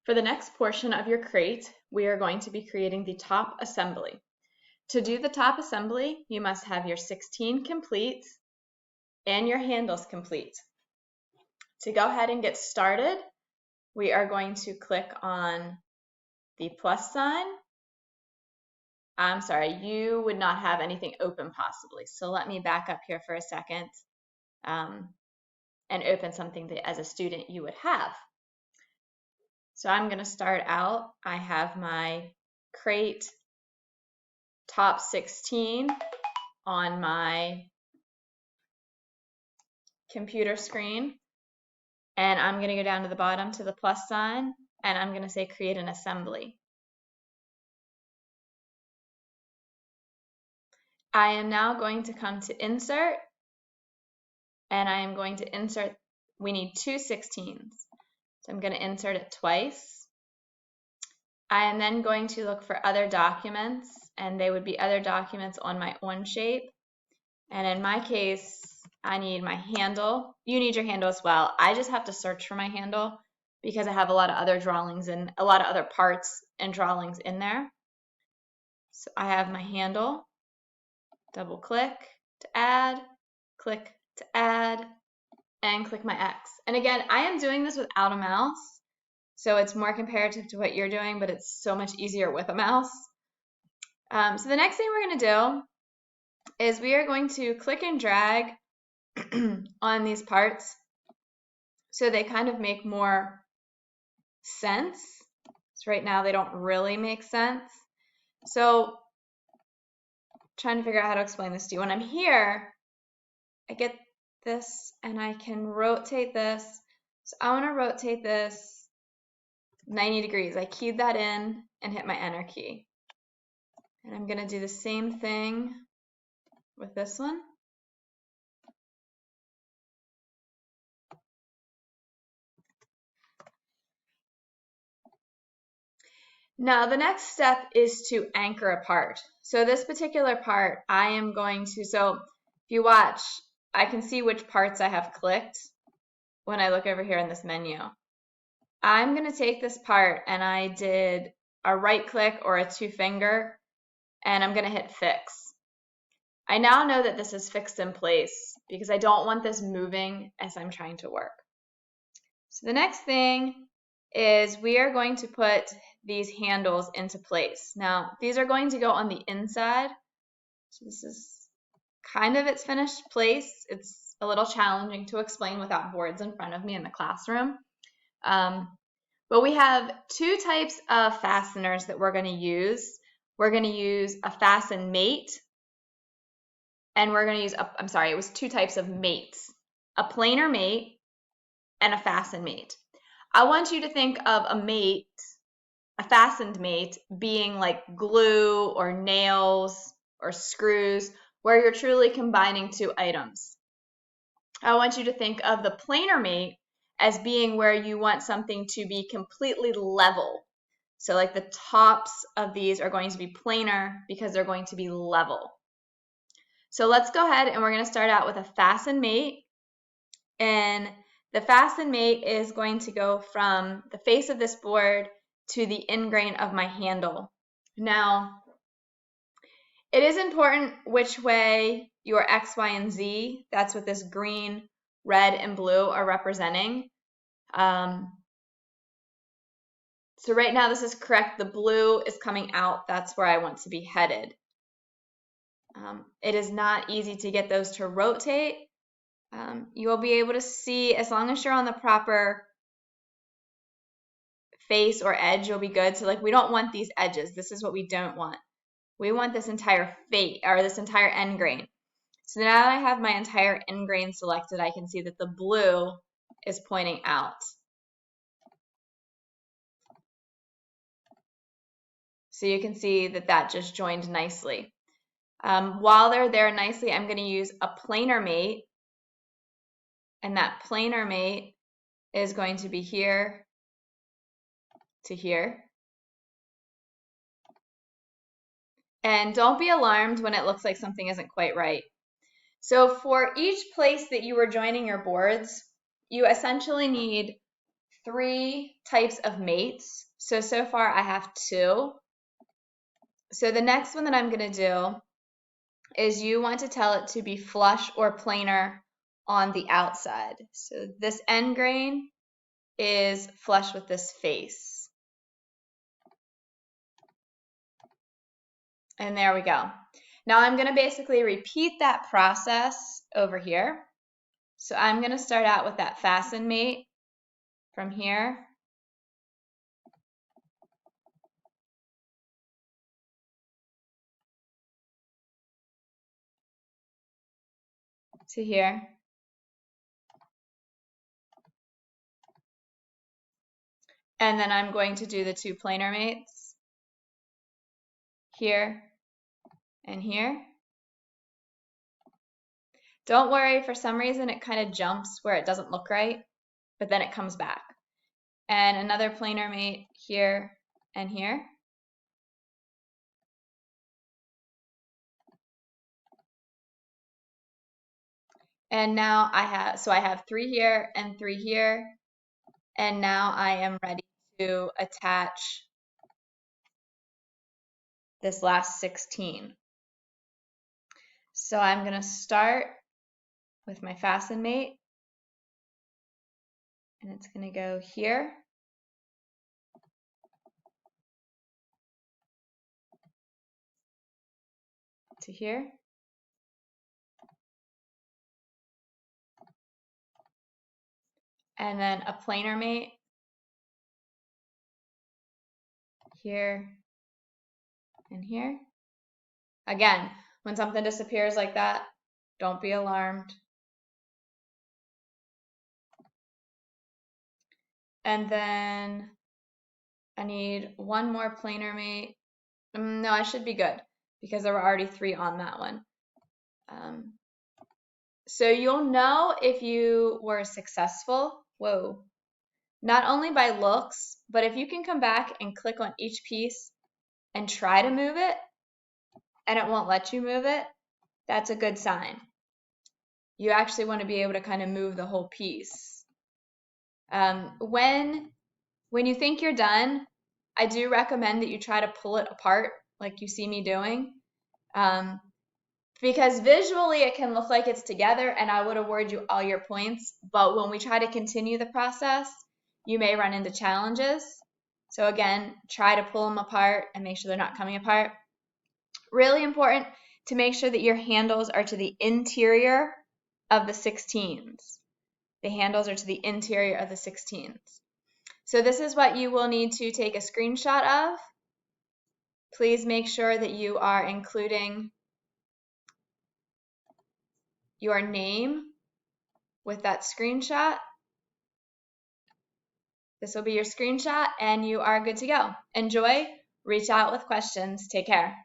For the next portion of your crate, we are going to be creating the top assembly. To do the top assembly, you must have your 16 complete and your handles complete. To go ahead and get started, we are going to click on the plus sign. I'm sorry, you would not have anything open possibly. So let me back up here for a second and open something that as a student you would have. So I'm going to start out. I have my crate top 16 on my computer screen. And I'm going to go down to the bottom to the plus sign, and I'm going to say create an assembly. I am now going to come to insert, and I am going to insert, we need two 16s. So I'm going to insert it twice. I am then going to look for other documents, and they would be other documents on my on shape. And in my case, I need my handle. You need your handle as well. I just have to search for my handle because I have a lot of other drawings and a lot of other parts and drawings in there. So I have my handle, double click to add, click to add, and click my X. And again, I am doing this without a mouse, so it's more comparative to what you're doing, but it's so much easier with a mouse. So the next thing we're going to do is we are going to click and drag on these parts so they kind of make more sense. So right now they don't really make sense. So trying to figure out how to explain this to you. When I'm here, I get this and I can rotate this. So I want to rotate this 90 degrees. I keyed that in and hit my enter key. And I'm going to do the same thing with this one. Now the next step is to anchor a part. So this particular part, I am going to, so if you watch, I can see which parts I have clicked when I look over here in this menu. I'm going to take this part and I did a right click or a 2-finger and I'm going to hit fix. I now know that this is fixed in place because I don't want this moving as I'm trying to work. So the next thing is we are going to put these handles into place. Now, these are going to go on the inside. So this is kind of its finished place. It's a little challenging to explain without boards in front of me in the classroom. But we have two types of fasteners that we're going to use. We're going to use a fasten mate, and we're going to use, it was two types of mates, a planar mate and a fasten mate. I want you to think of a mate, a fastened mate, being like glue or nails or screws, where you're truly combining two items. I want you to think of the planar mate as being where you want something to be completely level. So like the tops of these are going to be planar because they're going to be level. So let's go ahead and we're going to start out with a fasten mate. And the fasten mate is going to go from the face of this board to the end grain of my handle. Now, it is important which way your X, Y, and Z, that's what this green, red, and blue are representing. So right now this is correct. The blue is coming out. That's where I want to be headed. It is not easy to get those to rotate. You will be able to see, as long as you're on the proper face or edge, you'll be good. So like we don't want these edges. This is what we don't want. We want this entire face or this entire end grain. So now that I have my entire end grain selected, I can see that the blue is pointing out. So you can see that that just joined nicely. While they're there nicely, I'm going to use a planar mate. And that planar mate is going to be here to here. And don't be alarmed when it looks like something isn't quite right. So for each place that you are joining your boards, you essentially need 3 types of mates. So far I have 2. So the next one that I'm going to do is you want to tell it to be flush or planar on the outside. So this end grain is flush with this face. And there we go. Now I'm going to basically repeat that process over here. So I'm going to start out with that fasten mate from here to here. And then I'm going to do the 2 planar mates here and here. Don't worry, for some reason it kind of jumps where it doesn't look right, but then it comes back. And another planar mate here and here. And now I have 3 here and 3 here. And now I am ready to attach this last 16. So I'm going to start with my fasten mate. And it's going to go here to here. And then a planar mate here and here. Again, when something disappears like that, don't be alarmed. And then I need 1 more planar mate. No, I should be good because there were already 3 on that one. So you'll know if you were successful, not only by looks, but if you can come back and click on each piece and try to move it, and it won't let you move it, that's a good sign. You actually want to be able to kind of move the whole piece. When you think you're done, I do recommend that you try to pull it apart like you see me doing. Because visually it can look like it's together and I would award you all your points, but when we try to continue the process, you may run into challenges. So again, try to pull them apart and make sure they're not coming apart. Really important to make sure that your handles are to the interior of the 16s. The handles are to the interior of the 16s. So this is what you will need to take a screenshot of. Please make sure that you are including your name with that screenshot. This will be your screenshot and you are good to go. Enjoy, reach out with questions. Take care.